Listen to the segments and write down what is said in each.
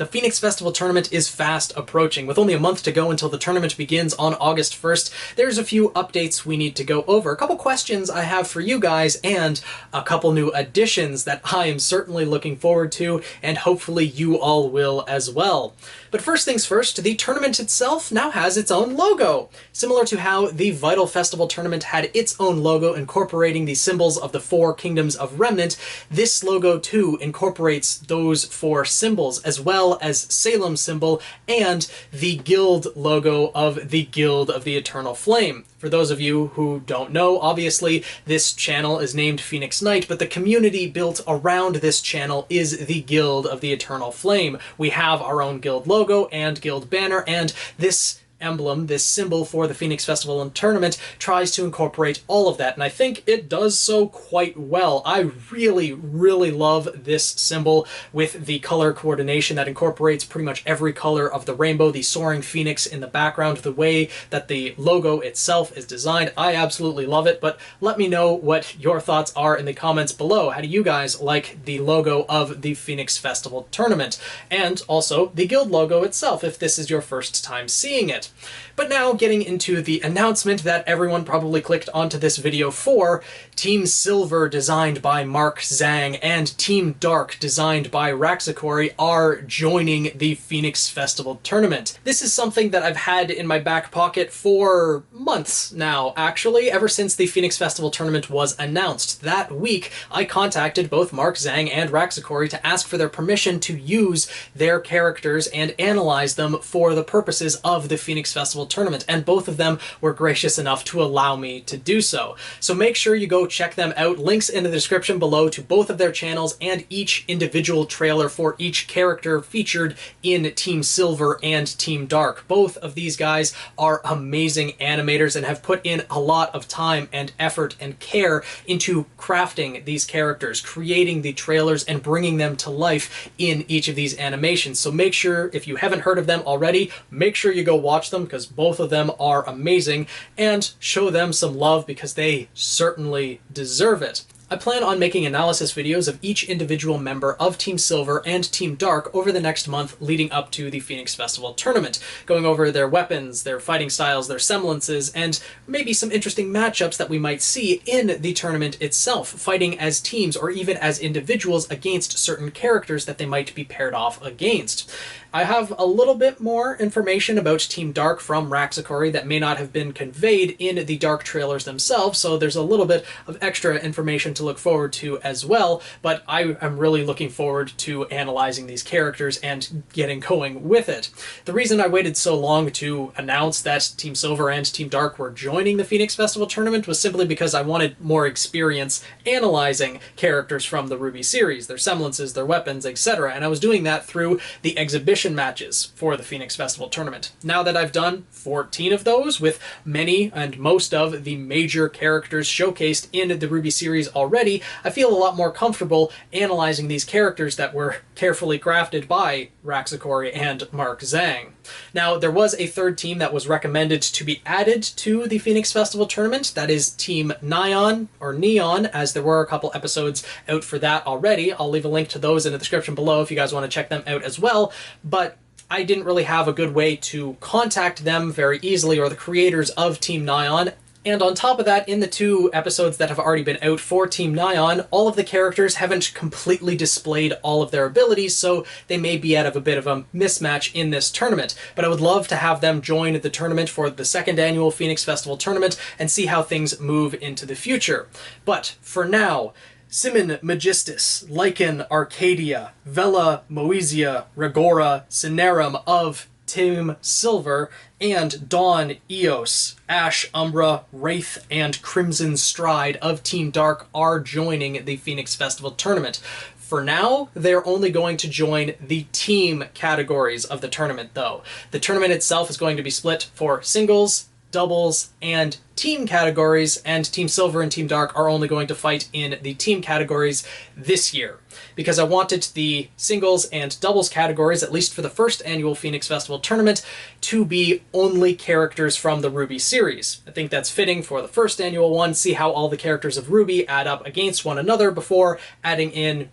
The Phoenix Festival tournament is fast approaching. With only a month to go until the tournament begins on August 1st, there's a few updates we need to go over. A couple questions I have for you guys, and a couple new additions that I am certainly looking forward to, and hopefully you all will as well. But first things first, the tournament itself now has its own logo. Similar to how the Vital Festival tournament had its own logo incorporating the symbols of the 4 kingdoms of Remnant, this logo too incorporates those 4 symbols, as well as Salem's symbol and the guild logo of the Guild of the Eternal Flame. For those of you who don't know, obviously this channel is named Phoenix Knight, but the community built around this channel is the Guild of the Eternal Flame. We have our own guild logo and guild banner, and this emblem, this symbol for the Phoenix Festival and Tournament, tries to incorporate all of that, and I think it does so quite well. I really love this symbol with the color coordination that incorporates pretty much every color of the rainbow, the soaring phoenix in the background, the way that the logo itself is designed. I absolutely love it, but let me know what your thoughts are in the comments below. How do you guys like the logo of the Phoenix Festival Tournament? And also the guild logo itself, if this is your first time seeing it. But now getting into the announcement that everyone probably clicked onto this video for, Team Silver designed by Zhang and Team Dark designed by Raxacory are joining the Phoenix Festival Tournament. This is something that I've had in my back pocket for months now, actually, ever since the Phoenix Festival Tournament was announced. That week, I contacted both Zhang and Raxacory to ask for their permission to use their characters and analyze them for the purposes of the Phoenix Festival Tournament, and both of them were gracious enough to allow me to do so. So make sure you go check them out. Links in the description below to both of their channels and each individual trailer for each character featured in Team Silver and Team Dark. Both of these guys are amazing animators and have put in a lot of time and effort and care into crafting these characters, creating the trailers, and bringing them to life in each of these animations. So make sure, if you haven't heard of them already, make sure you go watch them, because both of them are amazing, and show them some love because they certainly deserve it. I plan on making analysis videos of each individual member of Team Silver and Team Dark over the next month leading up to the Phoenix Festival Tournament, going over their weapons, their fighting styles, their semblances, and maybe some interesting matchups that we might see in the tournament itself, fighting as teams or even as individuals against certain characters that they might be paired off against. I have a little bit more information about Team Dark from Raxacory that may not have been conveyed in the Dark trailers themselves, so there's a little bit of extra information to look forward to as well, but I am really looking forward to analyzing these characters and getting going with it. The reason I waited so long to announce that Team Silver and Team Dark were joining the Phoenix Festival Tournament was simply because I wanted more experience analyzing characters from the RWBY series, their semblances, their weapons, etc., and I was doing that through the exhibition matches for the Phoenix Festival Tournament. Now that I've done 14 of those, with many and most of the major characters showcased in the RWBY series already, I feel a lot more comfortable analyzing these characters that were carefully crafted by Raxacory and Zhang. Now, there was a third team that was recommended to be added to the Phoenix Festival Tournament. That is Team NYON, or NYON, as there were a couple episodes out for that already. I'll leave a link to those in the description below if you guys want to check them out as well. But I didn't really have a good way to contact them very easily, or the creators of Team NYON. And on top of that, in the 2 episodes that have already been out for Team NYON, all of the characters haven't completely displayed all of their abilities, so they may be out of a bit of a mismatch in this tournament. But I would love to have them join the tournament for the 2nd annual Phoenix Festival Tournament and see how things move into the future. But for now, Simon Magistus, Lycan Arcadia, Vela Moesia, Regora, Cinerum of Team Silver, and Dawn Eos, Ash, Umbra, Wraith, and Crimson Stride of Team Dark are joining the Phoenix Festival Tournament. For now, they're only going to join the team categories of the tournament, though. The tournament itself is going to be split for singles, doubles, and team categories, and Team Silver and Team Dark are only going to fight in the team categories this year. Because I wanted the singles and doubles categories, at least for the first annual Phoenix Festival tournament, to be only characters from the RWBY series. I think that's fitting for the first annual one, see how all the characters of RWBY add up against one another before adding in,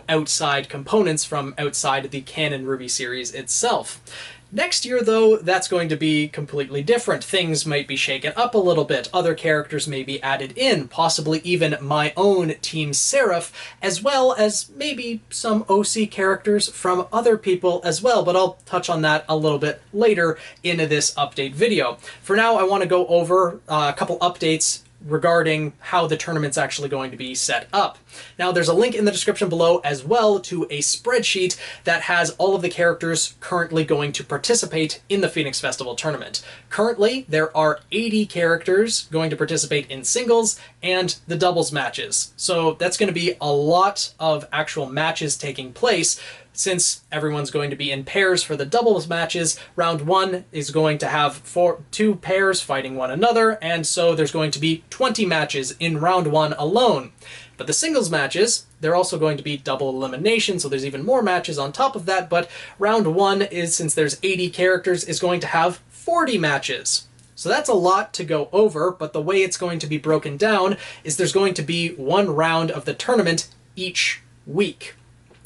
outside components from outside the canon RWBY series itself. Next year, though, that's going to be completely different. Things might be shaken up a little bit. Other characters may be added in, possibly even my own Team Seraph, as well as maybe some OC characters from other people as well, but I'll touch on that a little bit later in this update video. For now, I want to go over a couple updates regarding how the tournament's actually going to be set up. Now, there's a link in the description below as well to a spreadsheet that has all of the characters currently going to participate in the Phoenix Festival tournament. Currently, there are 80 characters going to participate in singles and the doubles matches. So that's going to be a lot of actual matches taking place. Since everyone's going to be in pairs for the doubles matches, round one is going to have two pairs fighting one another, and so there's going to be 20 matches in round one alone. But the singles matches, they're also going to be double elimination, so there's even more matches on top of that, but round one is, since there's 80 characters, is going to have 40 matches. So that's a lot to go over, but the way it's going to be broken down is there's going to be one round of the tournament each week.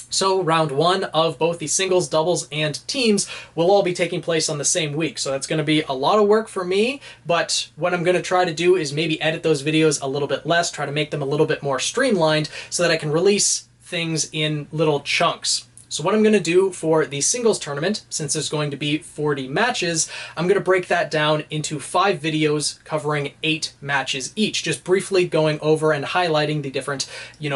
So round one of both the singles, doubles, and teams will all be taking place on the same week. So that's going to be a lot of work for me, but what I'm going to try to do is maybe edit those videos a little bit less, try to make them a little bit more streamlined so that I can release things in little chunks. So what I'm going to do for the singles tournament, since there's going to be 40 matches, I'm going to break that down into 5 videos covering 8 matches each, just briefly going over and highlighting the different,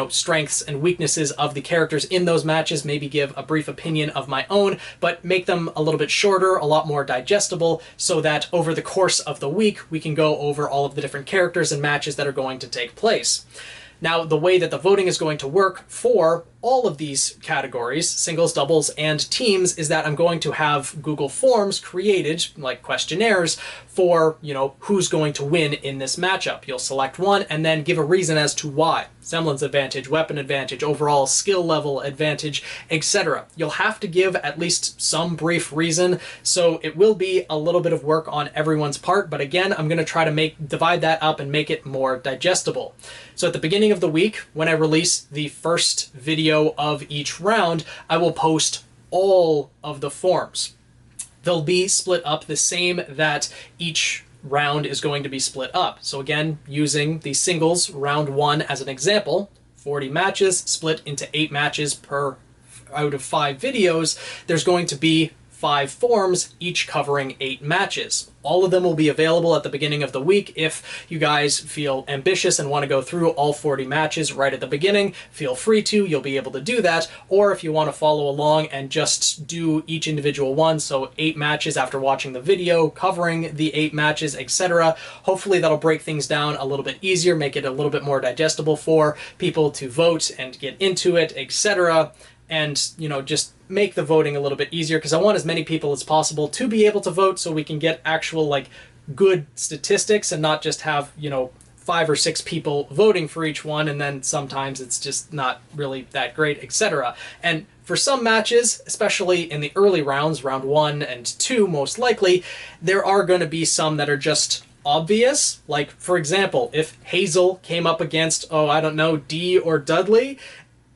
strengths and weaknesses of the characters in those matches, maybe give a brief opinion of my own, but make them a little bit shorter, a lot more digestible, so that over the course of the week, we can go over all of the different characters and matches that are going to take place. Now, the way that the voting is going to work for all of these categories, singles, doubles, and teams, is that I'm going to have Google Forms created, like questionnaires, for, who's going to win in this matchup. You'll select one and then give a reason as to why. Semblance advantage, weapon advantage, overall skill level advantage, etc. You'll have to give at least some brief reason, so it will be a little bit of work on everyone's part, but again, I'm going to try to divide that up and make it more digestible. So at the beginning of the week, when I release the first video of each round, I will post all of the forms. They'll be split up the same that each round is going to be split up. So again, using the singles round one as an example, 40 matches split into 8 matches per out of 5 videos, there's going to be 5 forms, each covering 8 matches. All of them will be available at the beginning of the week. If you guys feel ambitious and want to go through all 40 matches right at the beginning, feel free to. You'll be able to do that. Or if you want to follow along and just do each individual one, so 8 matches after watching the video, covering the 8 matches, etc. Hopefully that'll break things down a little bit easier, make it a little bit more digestible for people to vote and get into it, etc. And, just make the voting a little bit easier, because I want as many people as possible to be able to vote so we can get actual, good statistics and not just have, 5 or 6 people voting for each one, and then sometimes it's just not really that great, etc. And for some matches, especially in the early rounds, round 1 and 2 most likely, there are going to be some that are just obvious. Like, for example, if Hazel came up against, Dee or Dudley,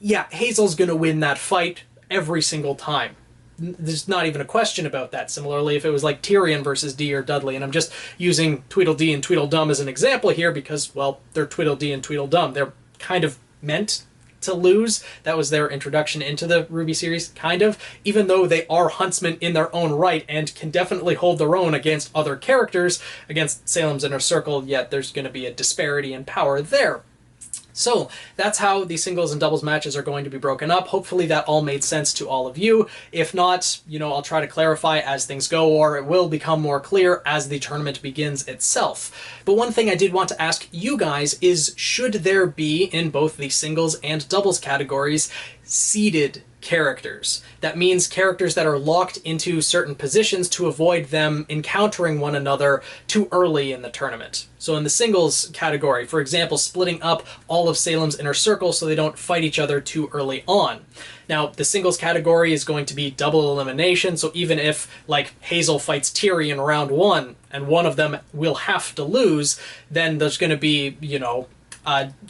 yeah, Hazel's going to win that fight every single time. There's not even a question about that. Similarly, if it was like Tyrion versus Dee or Dudley, and I'm just using Tweedledee and Tweedledum as an example here because, well, they're Tweedledee and Tweedledum. They're kind of meant to lose. That was their introduction into the RWBY series, kind of, even though they are huntsmen in their own right and can definitely hold their own against other characters, against Salem's Inner Circle, yet there's going to be a disparity in power there. So that's how the singles and doubles matches are going to be broken up. Hopefully that all made sense to all of you. If not, I'll try to clarify as things go, or it will become more clear as the tournament begins itself. But one thing I did want to ask you guys is, should there be, in both the singles and doubles categories, seeded characters. That means characters that are locked into certain positions to avoid them encountering one another too early in the tournament. So in the singles category, for example, splitting up all of Salem's inner circle so they don't fight each other too early on. Now, the singles category is going to be double elimination, so even if, like, Hazel fights Tyrion in round 1, and one of them will have to lose, then there's going to be, you know,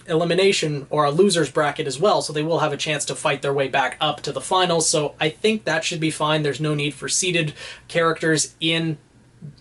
elimination or a loser's bracket as well, so they will have a chance to fight their way back up to the finals. So I think that should be fine. There's no need for seeded characters in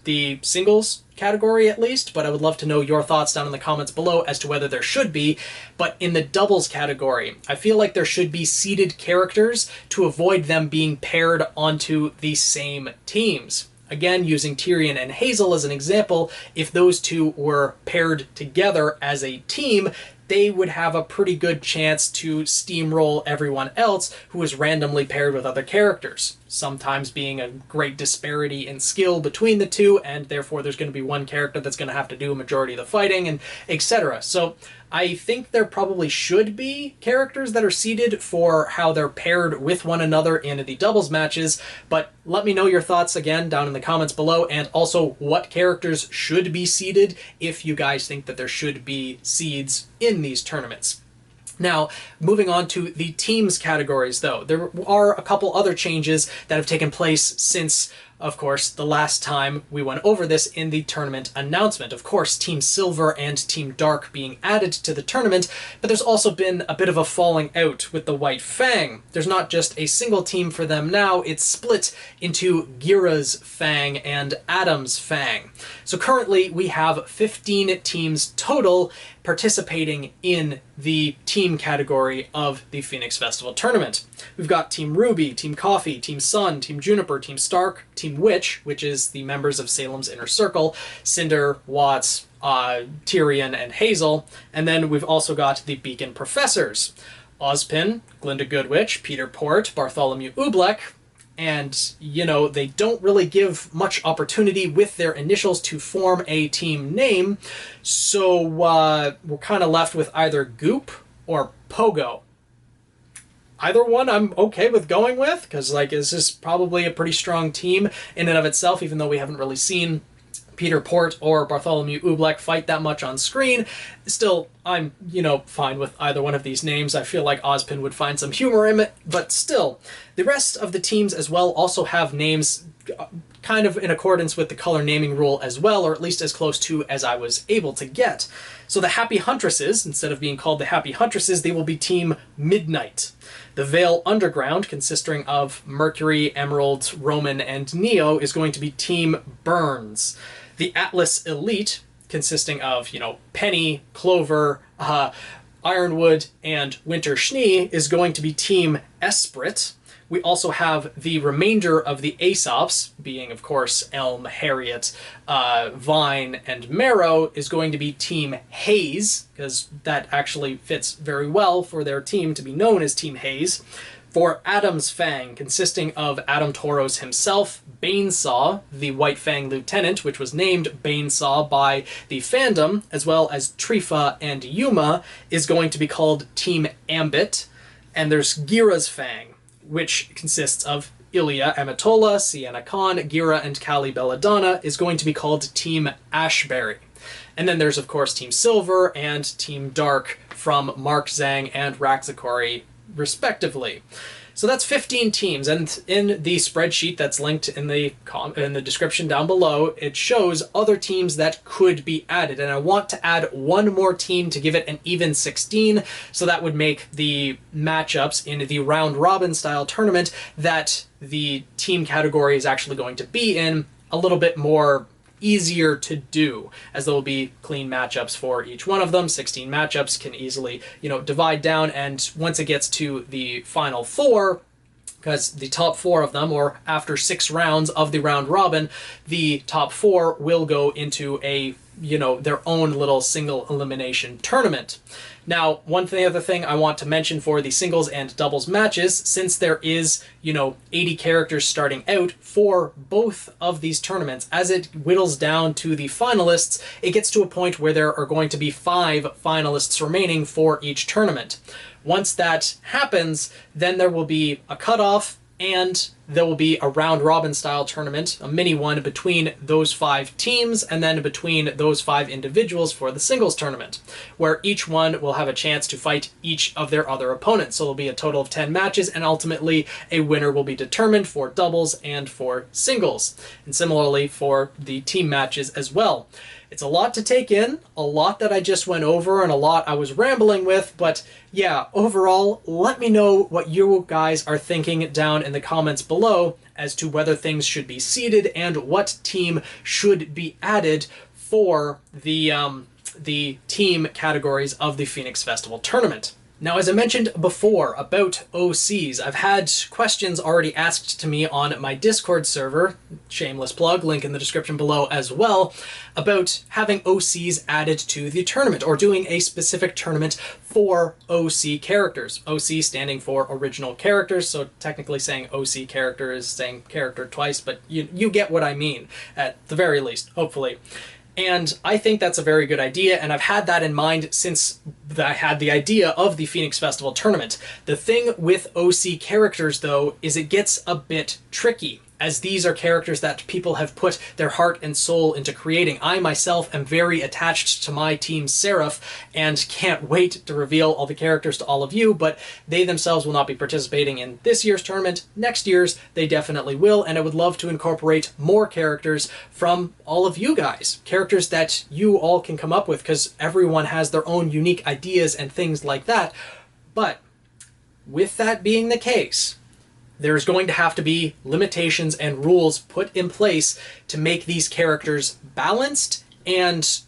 the singles category, at least, but I would love to know your thoughts down in the comments below as to whether there should be. But in the doubles category, I feel like there should be seeded characters to avoid them being paired onto the same teams. Again, using Tyrion and Hazel as an example, if those two were paired together as a team, they would have a pretty good chance to steamroll everyone else who is randomly paired with other characters. Sometimes being a great disparity in skill between the two, and therefore there's going to be one character that's going to have to do a majority of the fighting, and etc. So I think there probably should be characters that are seeded for how they're paired with one another in the doubles matches, but let me know your thoughts again down in the comments below, and also what characters should be seeded if you guys think that there should be seeds in these tournaments. Now, moving on to the teams categories, though, there are a couple other changes that have taken place since, of course, the last time we went over this in the tournament announcement. Of course, Team Silver and Team Dark being added to the tournament, but there's also been a bit of a falling out with the White Fang. There's not just a single team for them now, it's split into Gira's Fang and Adam's Fang. So currently we have 15 teams total participating in the team category of the Phoenix Festival Tournament. We've got Team RWBY, Team Coffee, Team Sun, Team Juniper, Team Stark, Team Witch, which is the members of Salem's Inner Circle, Cinder, Watts, Tyrion, and Hazel, and then we've also got the Beacon Professors, Ozpin, Glinda Goodwitch, Peter Port, Bartholomew Oobleck, and, you know, they don't really give much opportunity with their initials to form a team name, so we're kind of left with either Goop or Pogo. Either one I'm okay with going with, because, like, this is probably a pretty strong team in and of itself, even though we haven't really seen Peter Port or Bartholomew Oobleck fight that much on screen. Still, I'm, you know, fine with either one of these names. I feel like Ozpin would find some humor in it, but still. The rest of the teams as well also have names kind of in accordance with the color naming rule as well, or at least as close to as I was able to get. So the Happy Huntresses, instead of being called the Happy Huntresses, they will be Team Midnight. The Veil Underground, consisting of Mercury, Emerald, Roman, and Neo, is going to be Team Burns. The Atlas Elite, consisting of, you know, Penny, Clover, Ironwood, and Winter Schnee, is going to be Team Esprit. We also have the remainder of the Aesops, being, of course, Elm, Harriet, Vine, and Marrow, is going to be Team Haze, because that actually fits very well for their team to be known as Team Haze. For Adam's Fang, consisting of Adam Toros himself, Banesaw, the White Fang Lieutenant, which was named Banesaw by the fandom, as well as Trifa and Yuma, is going to be called Team Ambit. And there's Gira's Fang, which consists of Ilya Amatola, Sienna Khan, Gira, and Kali Belladonna, is going to be called Team Ashbury. And then there's, of course, Team Silver and Team Dark from Mark Zhang and Raxacory, respectively. So that's 15 teams, and in the spreadsheet that's linked in the description down below, it shows other teams that could be added, and I want to add one more team to give it an even 16, so that would make the matchups in the round-robin style tournament that the team category is actually going to be in a little bit more easier to do, as there will be clean matchups for each one of them. 16 matchups can easily, you know, divide down, and once it gets to the final four, because the top four of them, or after 6 rounds of the round robin, the top 4 will go into a, you know, their own little single elimination tournament. Now, other thing I want to mention for the singles and doubles matches, since there is, you know, 80 characters starting out for both of these tournaments, as it whittles down to the finalists, it gets to a point where there are going to be 5 finalists remaining for each tournament. Once that happens, then there will be a cutoff, and there will be a round-robin style tournament, a mini one between those 5 teams, and then between those 5 individuals for the singles tournament, where each one will have a chance to fight each of their other opponents. So there'll be a total of 10 matches, and ultimately a winner will be determined for doubles and for singles, and similarly for the team matches as well. It's a lot to take in, a lot that I just went over, and a lot I was rambling with, but yeah, overall, let me know what you guys are thinking down in the comments below as to whether things should be seeded and what team should be added for the team categories of the Phoenix Festival tournament. Now, as I mentioned before about OCs, I've had questions already asked to me on my Discord server, shameless plug, link in the description below as well, about having OCs added to the tournament, or doing a specific tournament for OC characters. OC standing for original characters, so technically saying OC character is saying character twice, but you get what I mean, at the very least, hopefully. And I think that's a very good idea, and I've had that in mind since I had the idea of the Phoenix Festival tournament. The thing with OC characters, though, is it gets a bit tricky, as these are characters that people have put their heart and soul into creating. I myself am very attached to my Team Seraph and can't wait to reveal all the characters to all of you, but they themselves will not be participating in this year's tournament. Next year's, they definitely will, and I would love to incorporate more characters from all of you guys. Characters that you all can come up with, because everyone has their own unique ideas and things like that. But with that being the case, there's going to have to be limitations and rules put in place to make these characters balanced and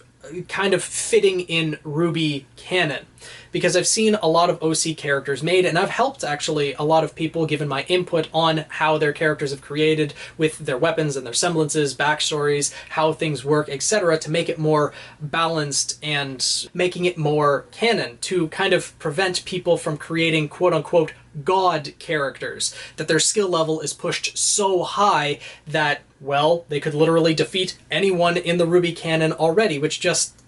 kind of fitting in RWBY canon. Because I've seen a lot of OC characters made, and I've helped actually a lot of people, given my input on how their characters have created with their weapons and their semblances, backstories, how things work, etc., to make it more balanced and making it more canon, to kind of prevent people from creating quote-unquote god characters, that their skill level is pushed so high that, well, they could literally defeat anyone in the RWBY canon already, which just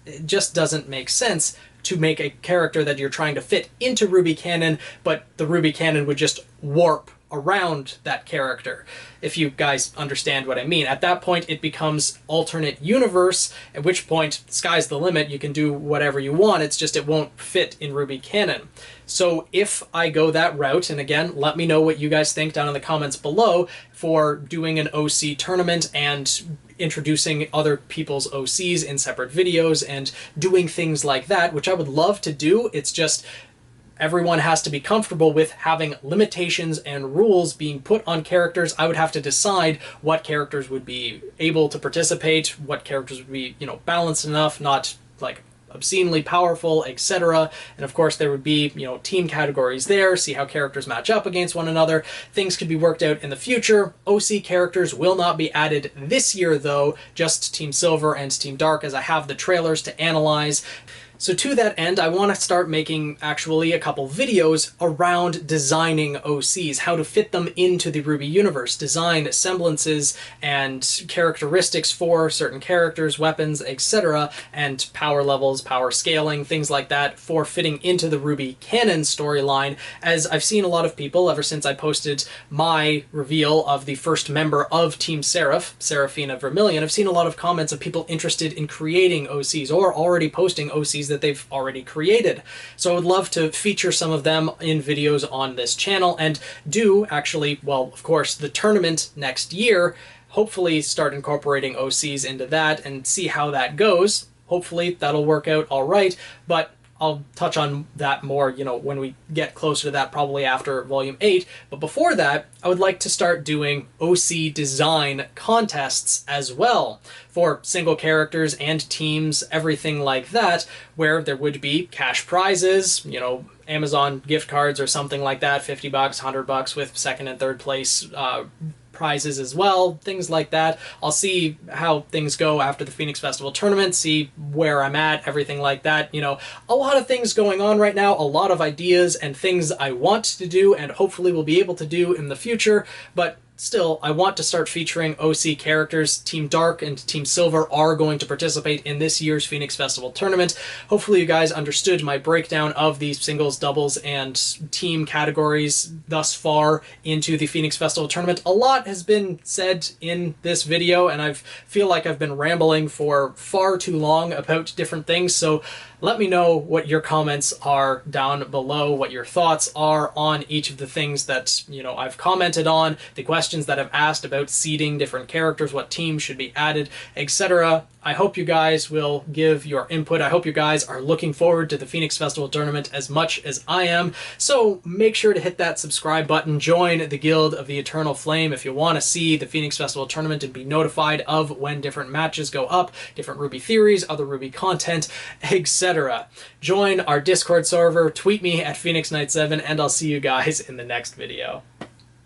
doesn't make sense to make a character that you're trying to fit into RWBY canon, but the RWBY canon would just warp around that character, if you guys understand what I mean. At that point, it becomes alternate universe, at which point, sky's the limit, you can do whatever you want, it's just it won't fit in RWBY canon. So if I go that route, and again, let me know what you guys think down in the comments below for doing an OC tournament and introducing other people's OCs in separate videos and doing things like that, which I would love to do. It's just everyone has to be comfortable with having limitations and rules being put on characters. I would have to decide what characters would be able to participate, what characters would be, balanced enough, not like obscenely powerful, etc. And of course there would be, team categories there, see how characters match up against one another. Things could be worked out in the future. OC characters will not be added this year though, just Team Silver and Team Dark, as I have the trailers to analyze. So to that end, I want to start making actually a couple videos around designing OCs, how to fit them into the RWBY universe, design semblances and characteristics for certain characters, weapons, etc., and power levels, power scaling, things like that for fitting into the RWBY canon storyline, as I've seen a lot of people, ever since I posted my reveal of the first member of Team Seraph, Seraphina Vermilion, I've seen a lot of comments of people interested in creating OCs or already posting OCs that they've already created. So I would love to feature some of them in videos on this channel and do actually, well, of course, the tournament next year, hopefully start incorporating OCs into that and see how that goes. Hopefully that'll work out all right, but I'll touch on that more, when we get closer to that, probably after Volume 8. But before that, I would like to start doing OC design contests as well for single characters and teams, everything like that, where there would be cash prizes, Amazon gift cards or something like that, $50, $100 with second and third place prizes as well, things like that. I'll see how things go after the Phoenix Festival tournament, see where I'm at, everything like that. A lot of things going on right now, a lot of ideas and things I want to do and hopefully will be able to do in the future, but still, I want to start featuring OC characters. Team Dark and Team Silver are going to participate in this year's Phoenix Festival tournament. Hopefully you guys understood my breakdown of the singles, doubles, and team categories thus far into the Phoenix Festival tournament. A lot has been said in this video, and I feel like I've been rambling for far too long about different things, so let me know what your comments are down below, what your thoughts are on each of the things that, I've commented on, the questions that I've asked about seeding different characters, what teams should be added, etc. I hope you guys will give your input. I hope you guys are looking forward to the Phoenix Festival tournament as much as I am. So make sure to hit that subscribe button. Join the Guild of the Eternal Flame if you want to see the Phoenix Festival tournament and be notified of when different matches go up, different RWBY theories, other RWBY content, etc. Join our Discord server, tweet me at PhoenixKnight7, and I'll see you guys in the next video.